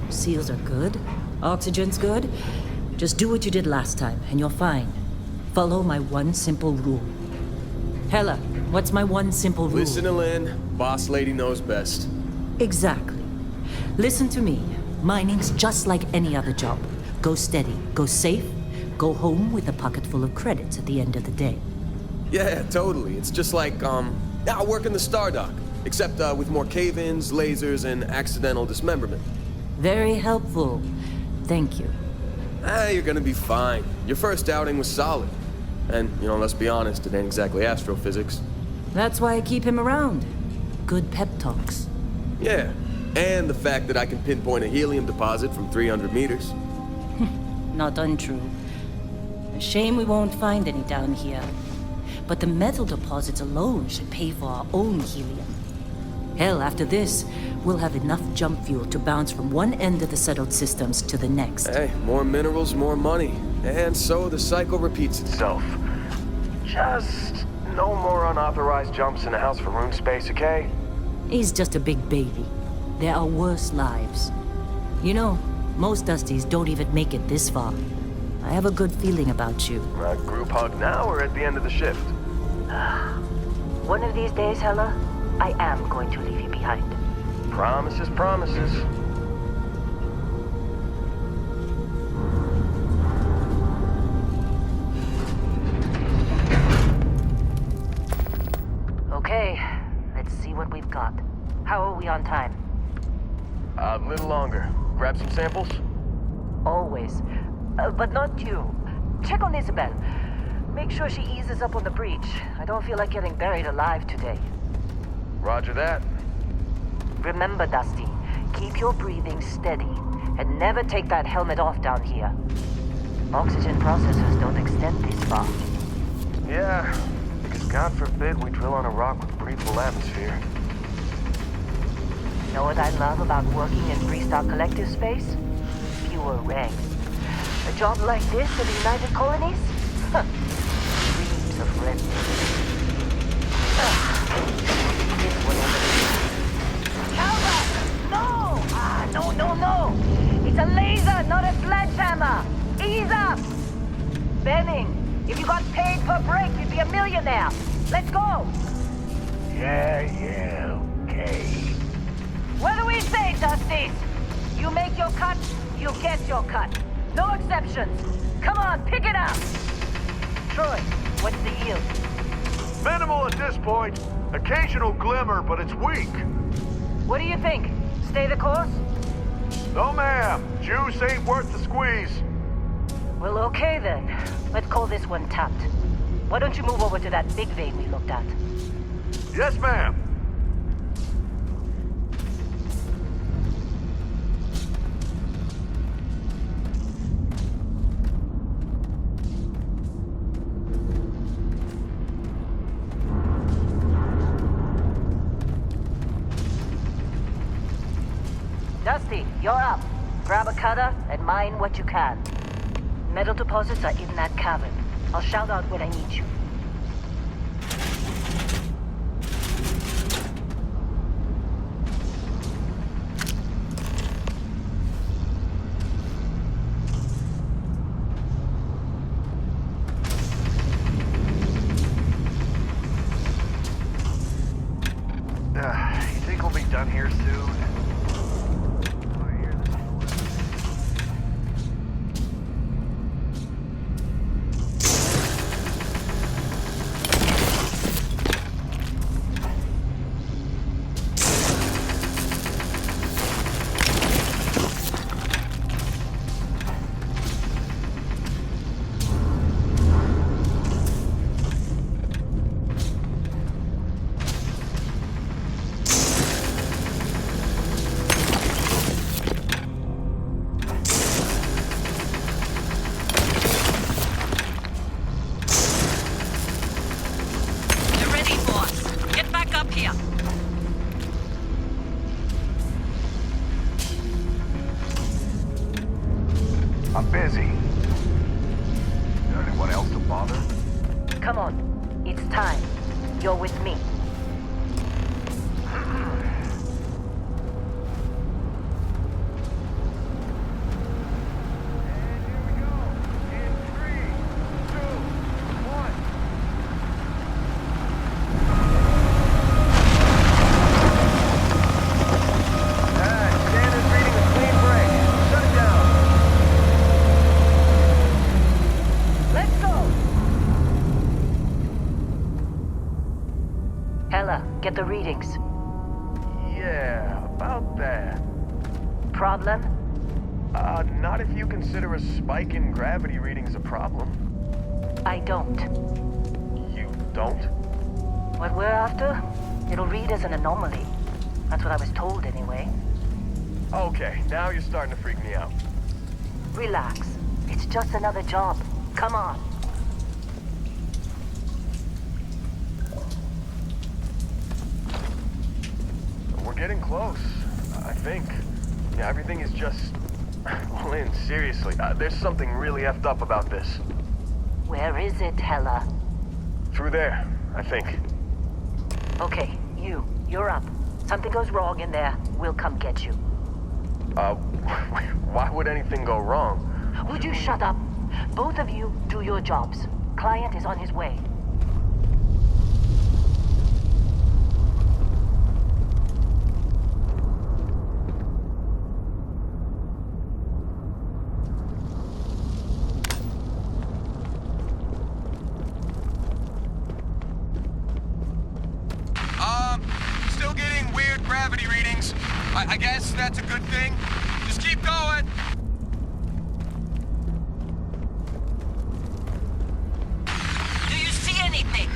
Seals are good. Oxygen's good. Just do what you did last time, and you're fine. Follow my one simple rule. Hella, what's my one simple rule? Listen to Lynn. Boss lady knows best. Exactly. Listen to me. Mining's just like any other job. Go steady, go safe, go home with a pocket full of credits at the end of the day. Yeah, totally. It's just like, I work in the Star Dock. Except with more cave-ins, lasers, and accidental dismemberment. Very helpful. Thank you. You're gonna be fine. Your first outing was solid. And, let's be honest, it ain't exactly astrophysics. That's why I keep him around. Good pep talks. Yeah, and the fact that I can pinpoint a helium deposit from 300 meters. Not untrue. A shame we won't find any down here. But the metal deposits alone should pay for our own helium. Hell, after this, we'll have enough jump fuel to bounce from one end of the settled systems to the next. Hey, more minerals, more money. And so the cycle repeats itself. Just no more unauthorized jumps in the house for room space, okay? He's just a big baby. There are worse lives. Most Dusties don't even make it this far. I have a good feeling about you. Group hug now or at the end of the shift? One of these days, Hella, I am going to leave you behind. Promises, promises. Okay, let's see what we've got. How are we on time? A little longer. Grab some samples? Always. But not you. Check on Isabel. Make sure she eases up on the breach. I don't feel like getting buried alive today. Roger that. Remember, Dusty, keep your breathing steady and never take that helmet off down here. Oxygen processors don't extend this far. Yeah, because God forbid we drill on a rock with a breathable atmosphere. Know what I love about working in Freestar Collective space? Fewer ranks. A job like this in the United Colonies? Dreams of redness. This one over there. Calvert! No! No! It's a laser, not a sledgehammer! Ease up! Benning, if you got paid per break, you'd be a millionaire. Let's go! Yeah, okay. What do we say, Dusty? You make your cut, you get your cut. No exceptions. Come on, pick it up. Troy, what's the yield? Minimal at this point. Occasional glimmer, but it's weak. What do you think? Stay the course? No, ma'am. Juice ain't worth the squeeze. Well, okay then. Let's call this one tapped. Why don't you move over to that big vein we looked at? Yes, ma'am. Dusty, you're up. Grab a cutter and mine what you can. Metal deposits are in that cavern. I'll shout out when I need you. You think we'll be done here soon? I'm busy. Is there anyone else to bother? Come on. It's time. You're with me. Get the readings. Yeah, about that. Problem? Not if you consider a spike in gravity readings a problem. I don't. You don't? What we're after? It'll read as an anomaly. That's what I was told anyway. Okay, now you're starting to freak me out. Relax. It's just another job. Come on. We're getting close, I think. Yeah, everything is just... Well, Lynn, seriously, there's something really effed up about this. Where is it, Hella? Through there, I think. Okay, you're up. Something goes wrong in there, we'll come get you. Why would anything go wrong? Would you shut up? Both of you do your jobs. Client is on his way. Still getting weird gravity readings. I guess that's a good thing. Just keep going. Do you see anything?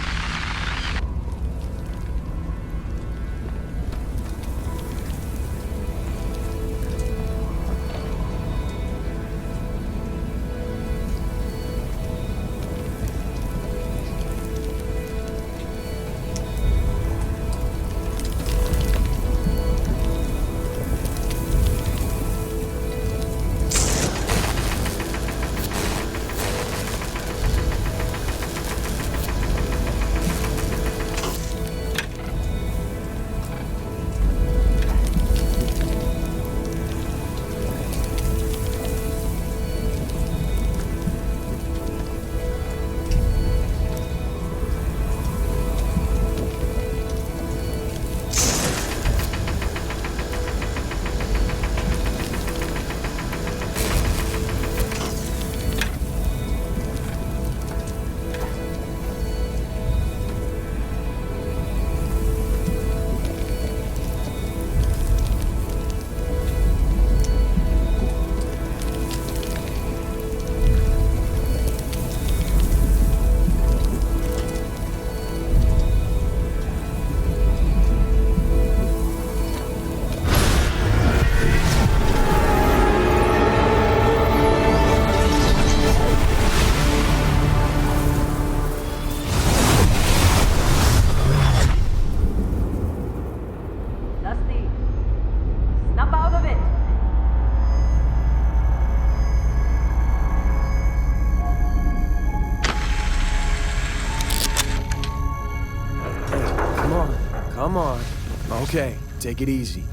Come on. Okay, take it easy.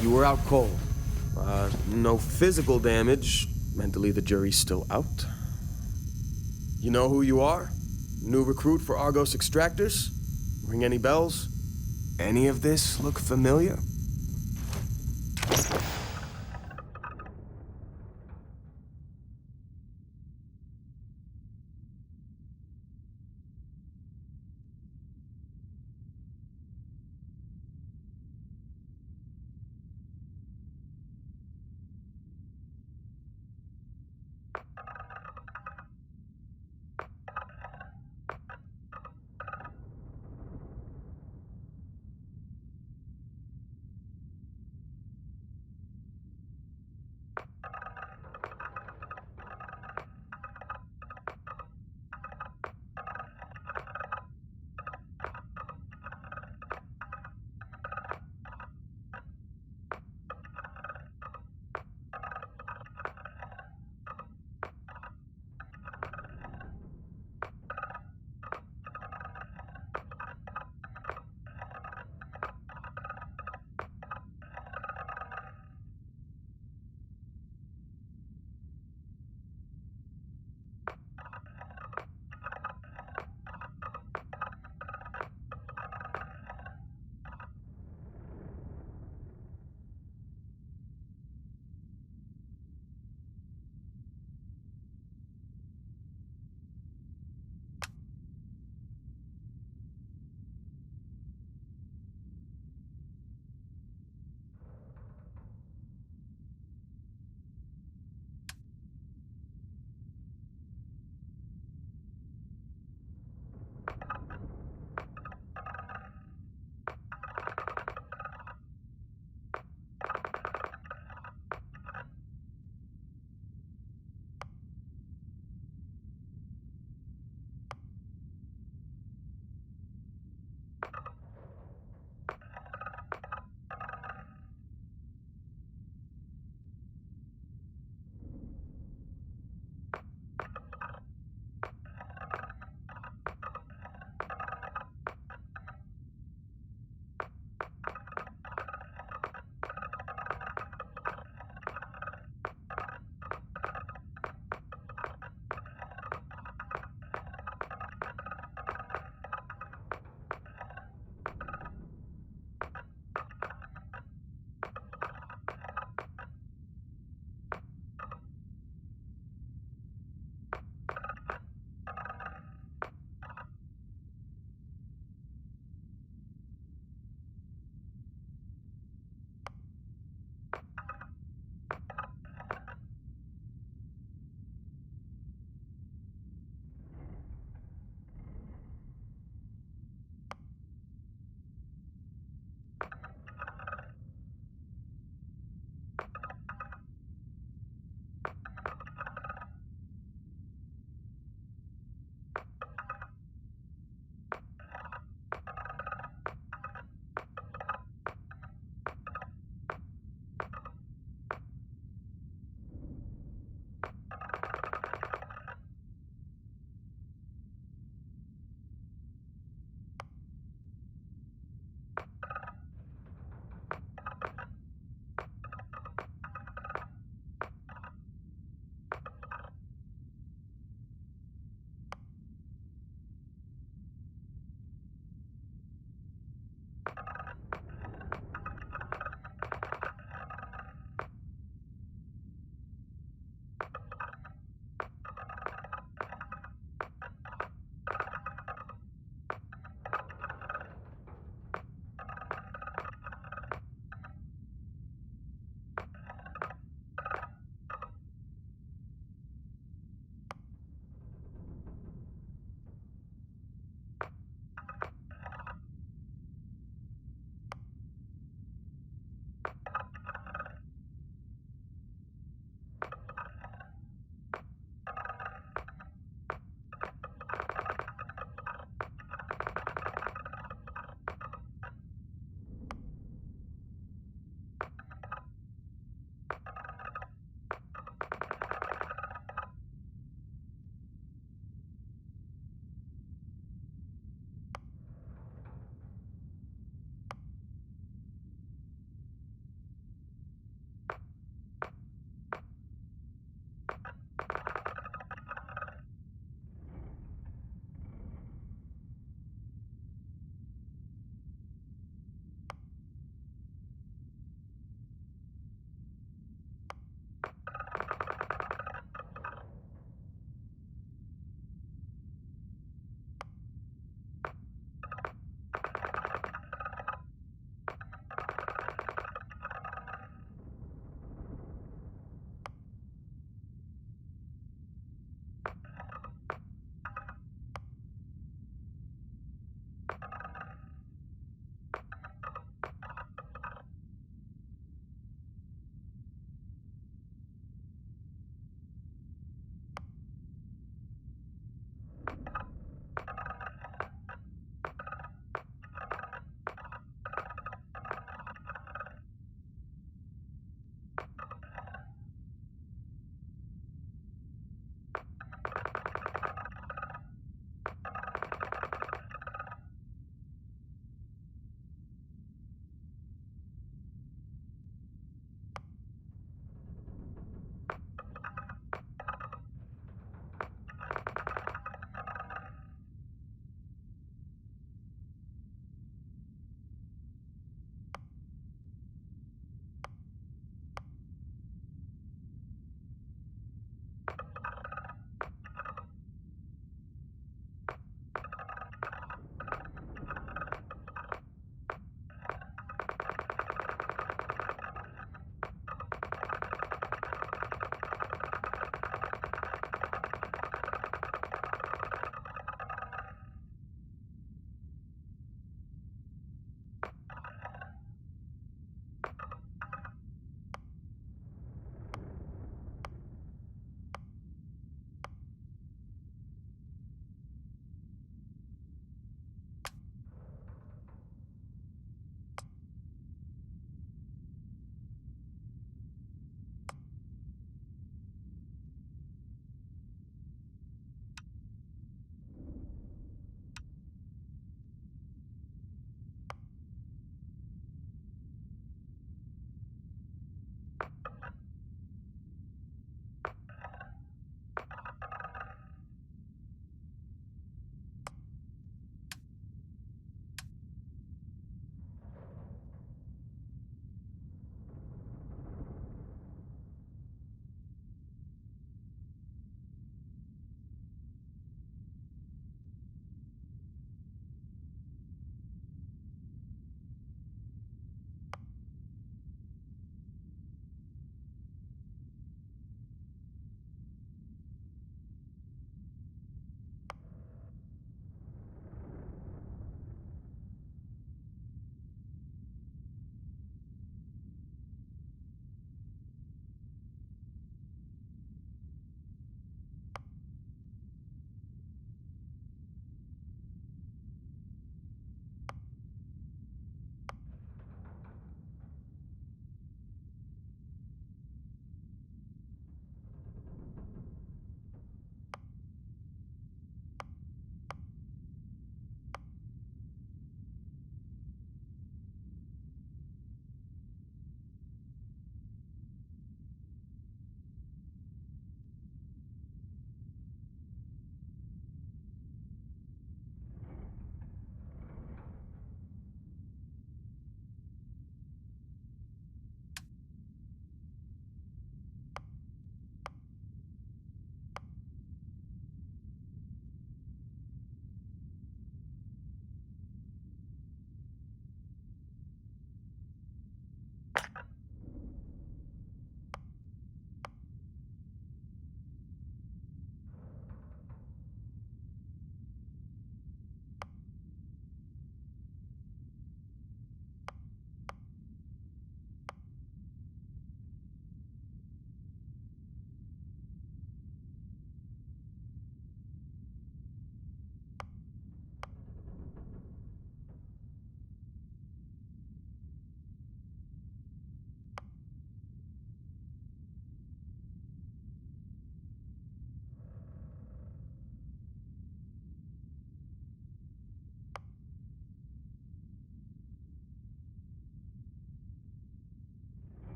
You were out cold. No physical damage. Mentally, the jury's still out. You know who you are? New recruit for Argos Extractors? Ring any bells? Any of this look familiar?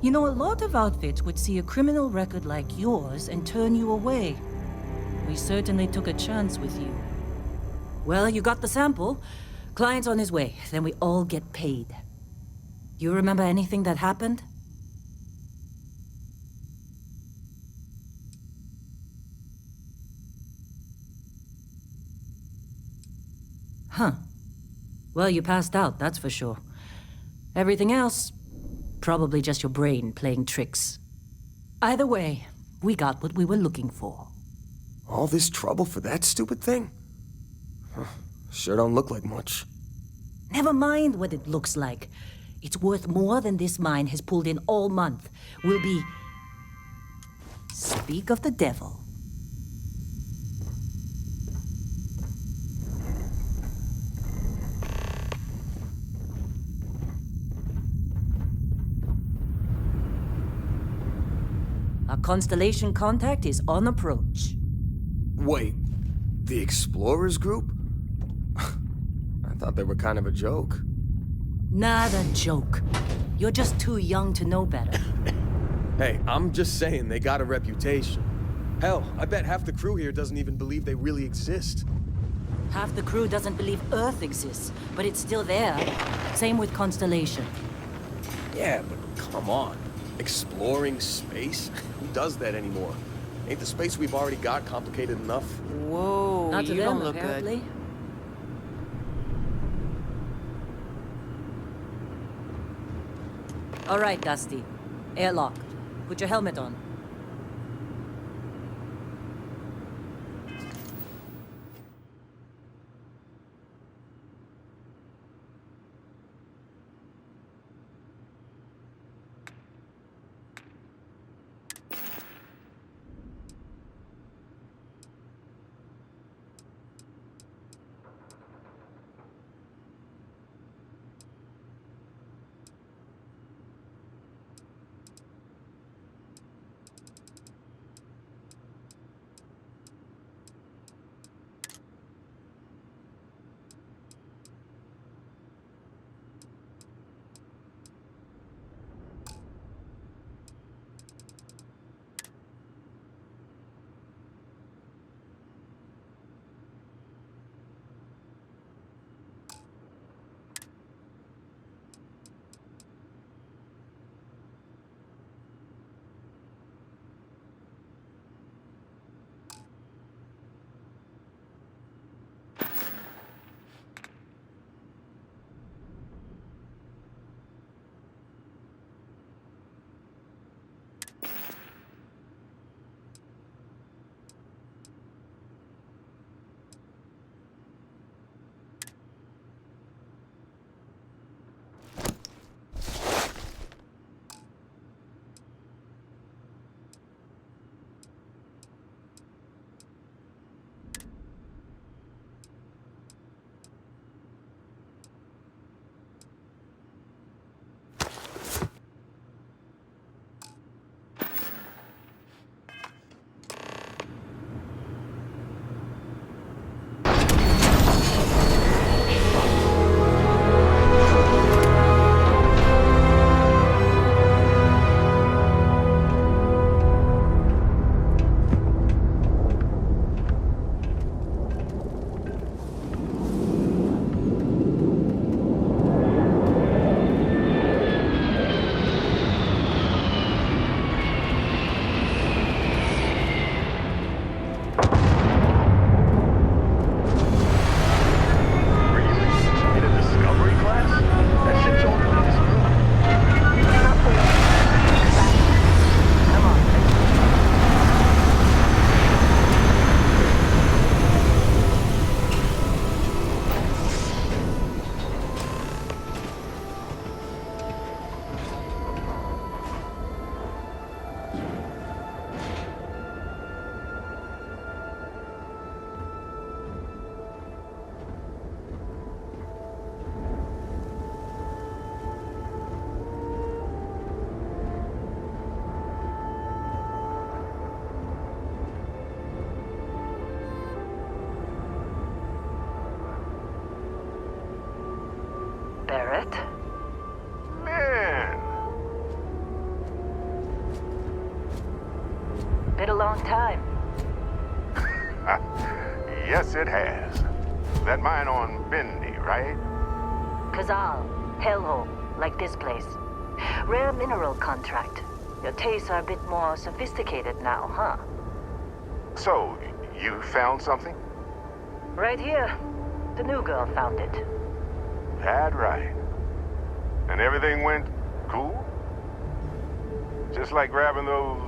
You know, a lot of outfits would see a criminal record like yours and turn you away. We certainly took a chance with you. Well, you got the sample. Client's on his way, then we all get paid. Do you remember anything that happened? Huh. Well, you passed out, that's for sure. Everything else, probably just your brain playing tricks. Either way, we got what we were looking for. All this trouble for that stupid thing? Huh. Sure don't look like much. Never mind what it looks like. It's worth more than this mine has pulled in all month. We'll be... Speak of the devil. Our constellation contact is on approach. Wait, the Explorers group? I thought they were kind of a joke. Not a joke. You're just too young to know better. Hey, I'm just saying they got a reputation. Hell, I bet half the crew here doesn't even believe they really exist. Half the crew doesn't believe Earth exists, but it's still there. Same with Constellation. Yeah, but come on. Exploring space? Who does that anymore? Ain't the space we've already got complicated enough? Whoa, Not to you them, don't look apparently. good. All right, Dusty. Airlock. Put your helmet on. Been a long time. Yes, it has. That mine on Bendy, right? Kazal, hellhole, like this place. Rare mineral contract. Your tastes are a bit more sophisticated now, huh? So, you found something? Right here. The new girl found it. That right. And everything went cool? Just like grabbing those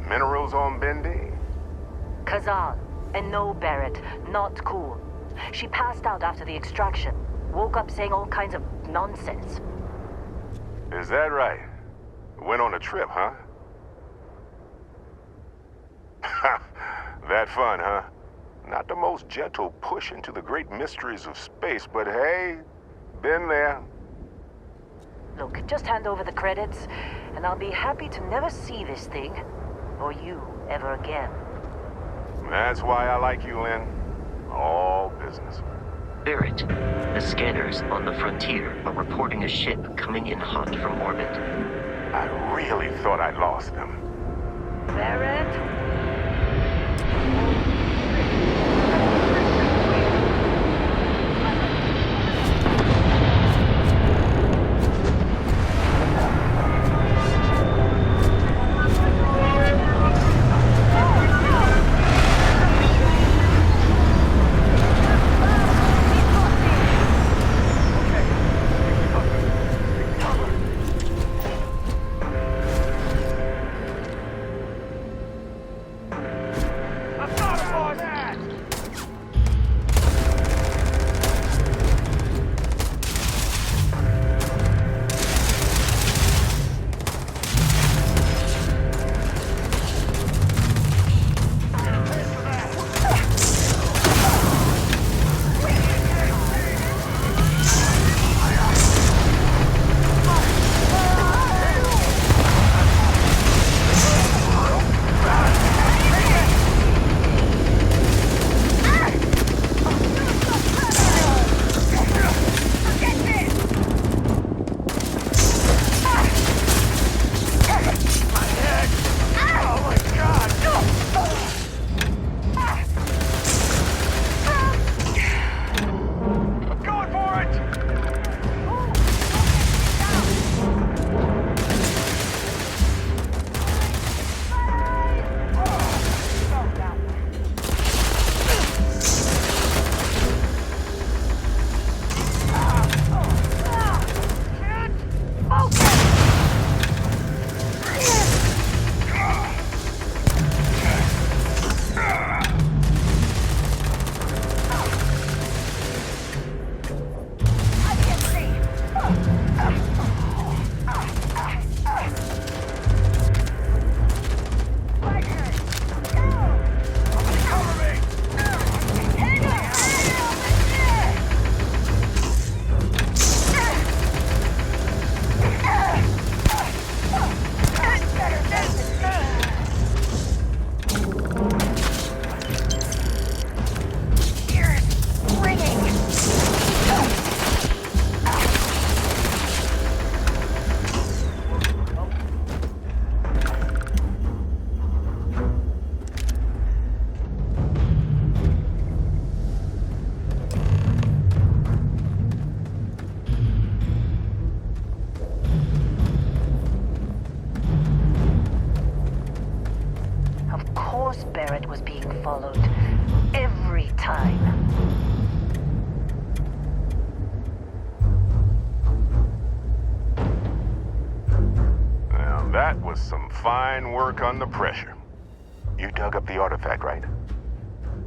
minerals on Bendy? Kazal, and no Barrett, not cool. She passed out after the extraction. Woke up saying all kinds of nonsense. Is that right? Went on a trip, huh? That fun, huh? Not the most gentle push into the great mysteries of space, but hey, been there. Look, just hand over the credits, and I'll be happy to never see this thing, or you, ever again. That's why I like you, Lynn. All business. Barrett, the scanners on the frontier are reporting a ship coming in hot from orbit. I really thought I'd lost them. Barrett? Barrett was being followed. Every time. Now that was some fine work under pressure. You dug up the artifact, right?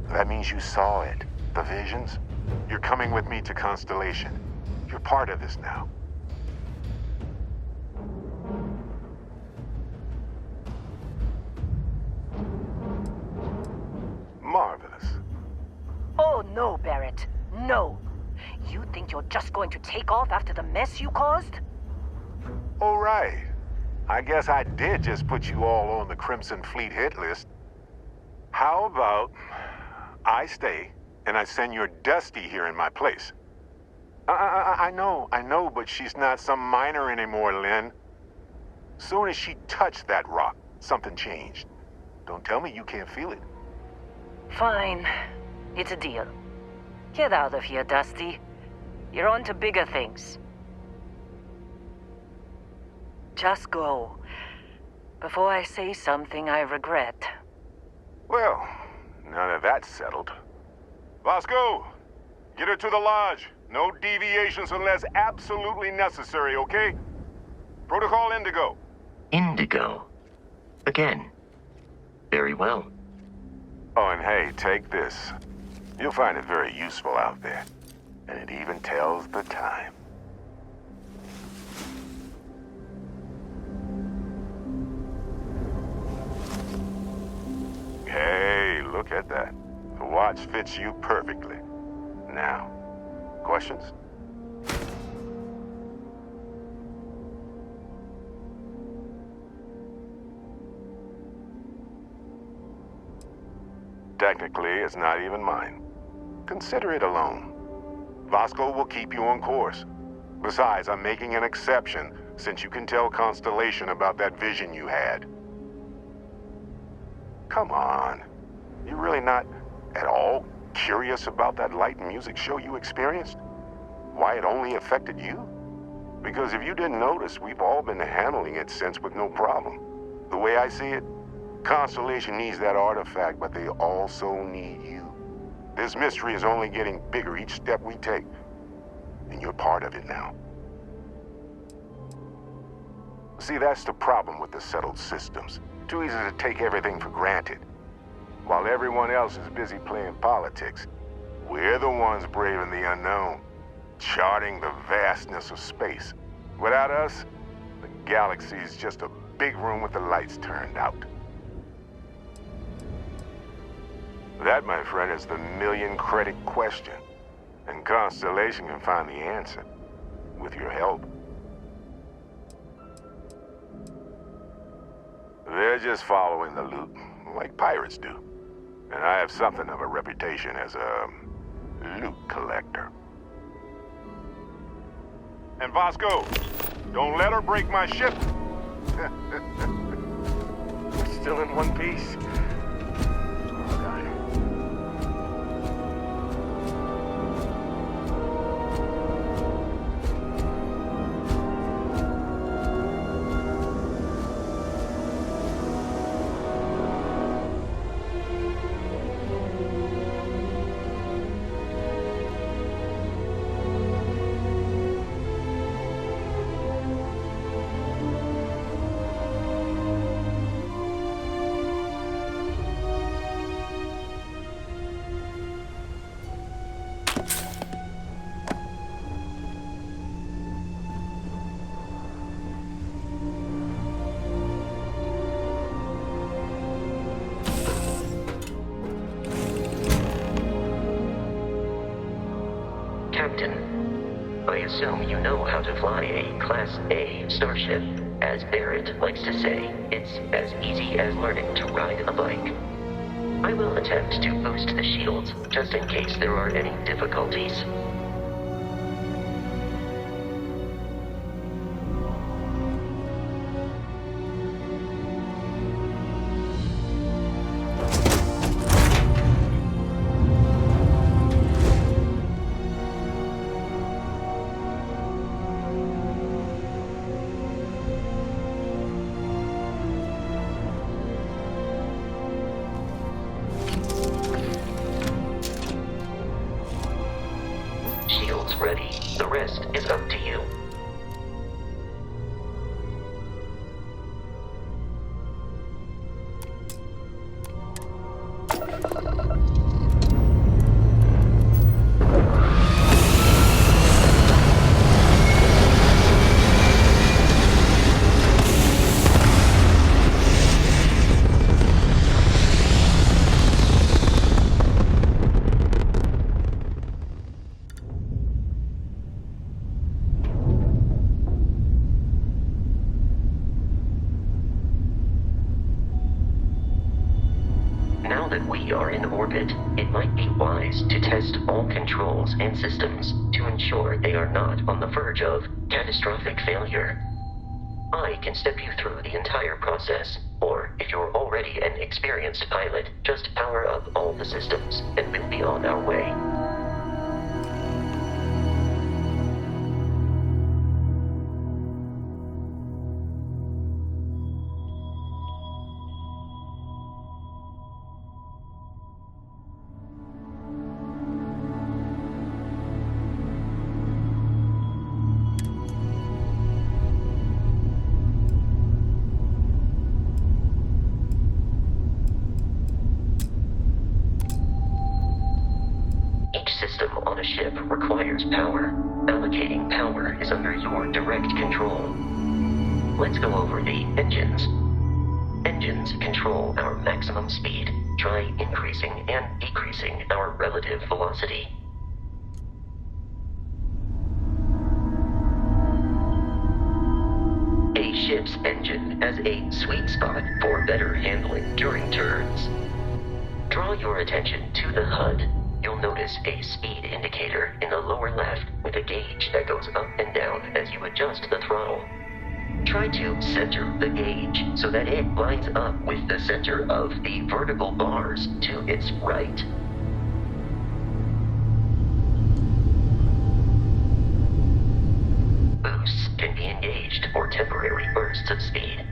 That means you saw it. The visions? You're coming with me to Constellation. You're part of this now. Marvelous. Oh, no, Barrett. No. You think you're just going to take off after the mess you caused? All right. I guess I did just put you all on the Crimson Fleet hit list. How about I stay and I send your Dusty here in my place? I know, but she's not some miner anymore, Lynn. Soon as she touched that rock, something changed. Don't tell me you can't feel it. Fine. It's a deal. Get out of here, Dusty. You're on to bigger things. Just go. Before I say something I regret. Well, now that that's settled. Vasco, get her to the lodge. No deviations unless absolutely necessary, okay? Protocol Indigo. Indigo. Again. Very well. Oh, and hey, take this. You'll find it very useful out there. And it even tells the time. Hey, look at that. The watch fits you perfectly. Now, questions? Technically, it's not even mine. Consider it a loan. Vasco will keep you on course. Besides, I'm making an exception since you can tell Constellation about that vision you had. Come on. You really not at all curious about that light and music show you experienced? Why it only affected you? Because if you didn't notice, we've all been handling it since with no problem. The way I see it, Constellation needs that artifact, but they also need you. This mystery is only getting bigger each step we take, and you're part of it now. See, that's the problem with the settled systems. Too easy to take everything for granted. While everyone else is busy playing politics, we're the ones braving the unknown, charting the vastness of space. Without us, the galaxy is just a big room with the lights turned out. That, my friend, is the million-credit question. And Constellation can find the answer, with your help. They're just following the loot, like pirates do. And I have something of a reputation as a loot collector. And Vasco, don't let her break my ship. We're still in one piece. Captain, I assume you know how to fly a Class A starship. As Barrett likes to say, it's as easy as learning to ride a bike. I will attempt to boost the shields, just in case there are any difficulties. Ready. The rest is up to you. Now that we are in orbit, it might be wise to test all controls and systems to ensure they are not on the verge of catastrophic failure. I can step you through the entire process, or if you're already an experienced pilot, just power up all the systems, and we'll be on our way. System on a ship requires power. Allocating power is under your direct control. Let's go over the engines. Engines control our maximum speed. Try increasing and decreasing our relative velocity. A ship's engine has a sweet spot for better handling during turns. Draw your attention to the HUD. You'll notice a speed indicator in the lower left with a gauge that goes up and down as you adjust the throttle. Try to center the gauge so that it lines up with the center of the vertical bars to its right. Boosts can be engaged for temporary bursts of speed.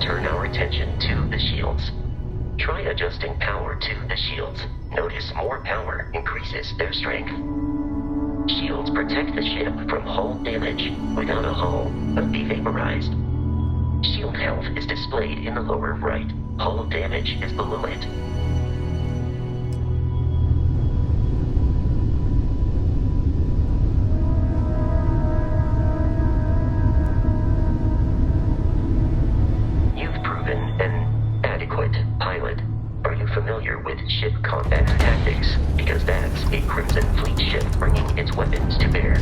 Turn our attention to the shields. Try adjusting power to the shields. Notice more power increases their strength. Shields protect the ship from hull damage. Without a hull, but be vaporized. Shield health is displayed in the lower right. Hull damage is below it. Pilot, are you familiar with ship combat tactics? Because that's a Crimson Fleet ship bringing its weapons to bear.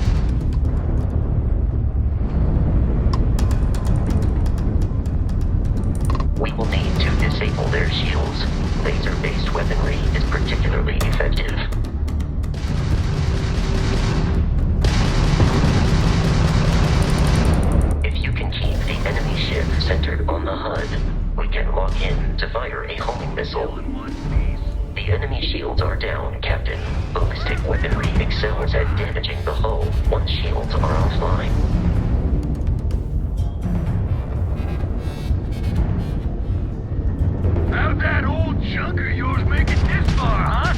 We will need to disable their shields. Laser-based weaponry is particularly effective. If you can keep the enemy ship centered on the HUD, we can lock in to fire a homing missile. The enemy shields are down, Captain. Ballistic weaponry excels at damaging the hull once shields are offline. How'd that old junk of yours make it this far, huh?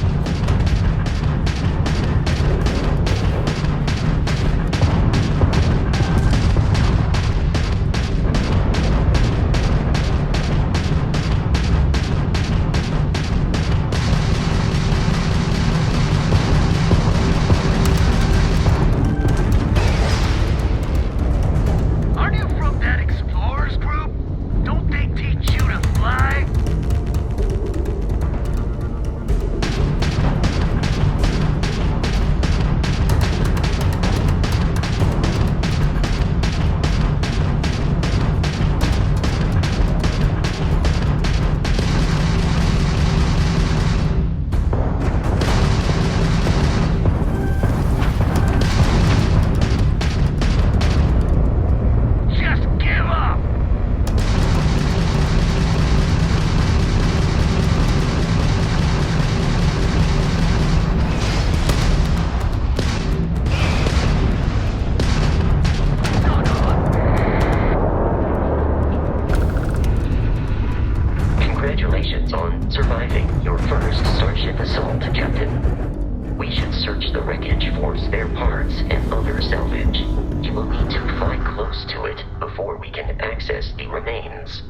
Congratulations on surviving your first Starship assault, Captain. We should search the wreckage for spare parts and other salvage. You will need to fly close to it before we can access the remains.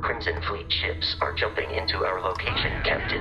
Crimson Fleet ships are jumping into our location, Captain.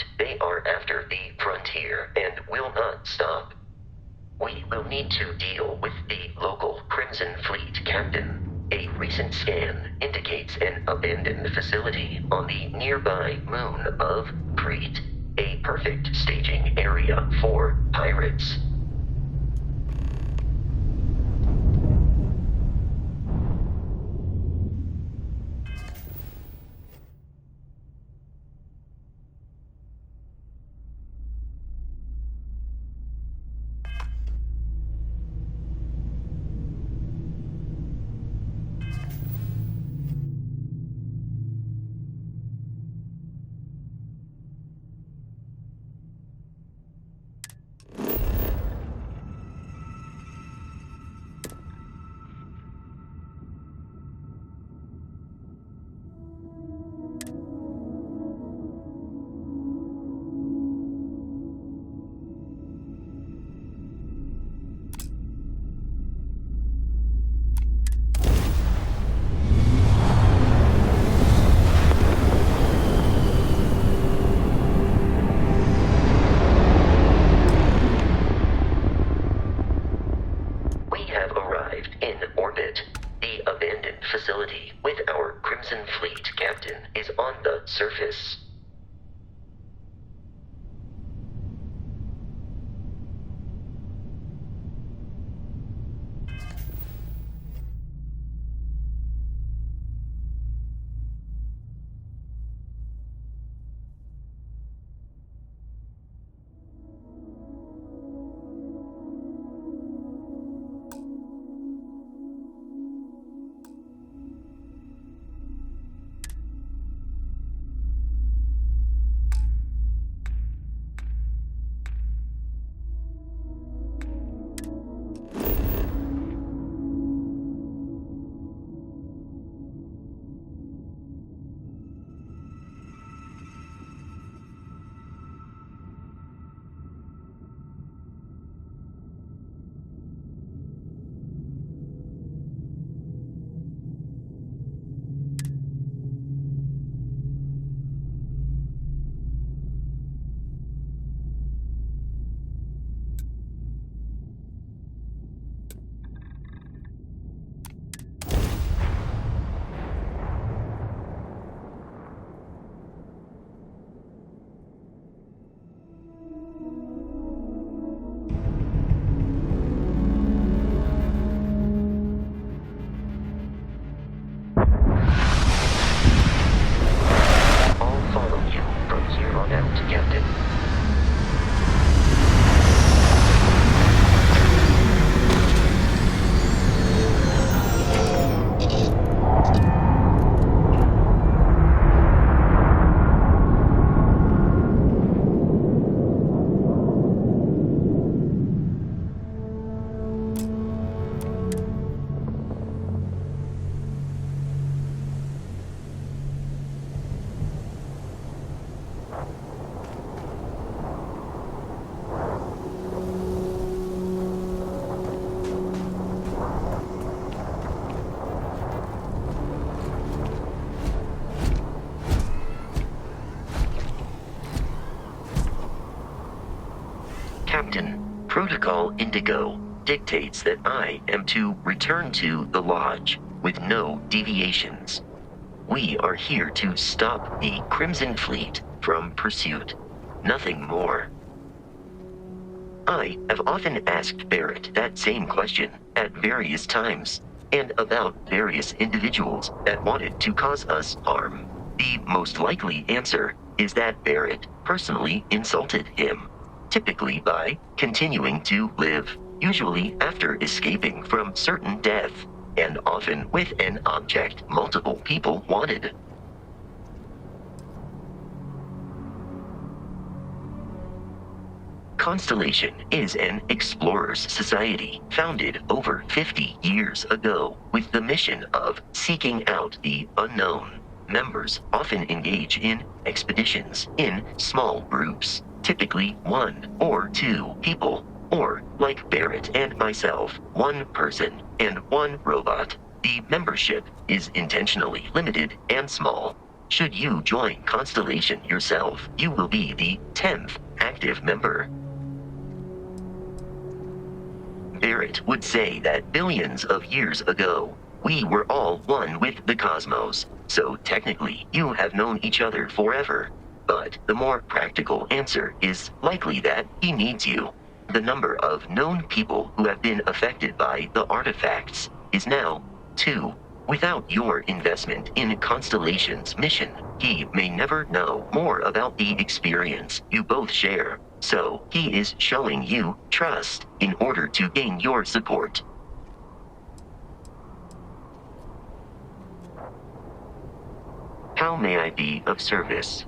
out, they are after the frontier and will not stop. We will need to deal with the local Crimson Fleet captain. A recent scan indicates an abandoned facility on the nearby moon of Crete, a perfect staging area for pirates. Facility with our Crimson Fleet captain is on the surface. Captain, Protocol Indigo dictates that I am to return to the Lodge with no deviations. We are here to stop the Crimson Fleet from pursuit. Nothing more. I have often asked Barrett that same question at various times, and about various individuals that wanted to cause us harm. The most likely answer is that Barrett personally insulted him, typically by continuing to live, usually after escaping from certain death, and often with an object multiple people wanted. Constellation is an explorers society founded over 50 years ago with the mission of seeking out the unknown. Members often engage in expeditions in small groups, typically 1 or 2 people, or, like Barrett and myself, 1 person and 1 robot. The membership is intentionally limited and small, Should you join Constellation yourself, you will be the 10th active member. Barrett would say that billions of years ago, we were all one with the cosmos, so technically you have known each other forever. But the more practical answer is likely that he needs you. The number of known people who have been affected by the artifacts is now 2. Without your investment in Constellation's mission, he may never know more about the experience you both share. So he is showing you trust in order to gain your support. How may I be of service?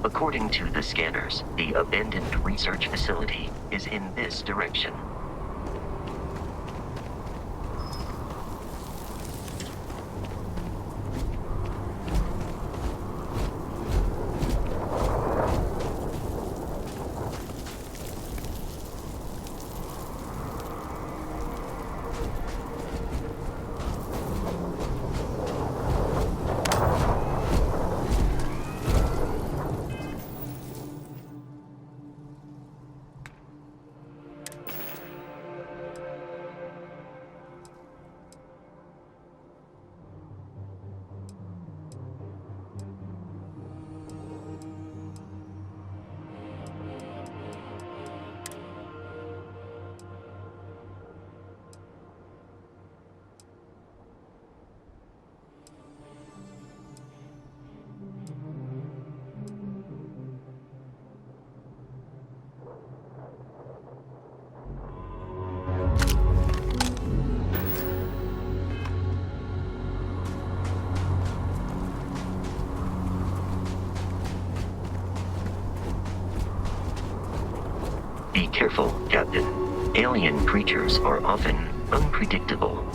According to the scanners, the abandoned research facility is in this direction. Be careful, Captain. Alien creatures are often unpredictable.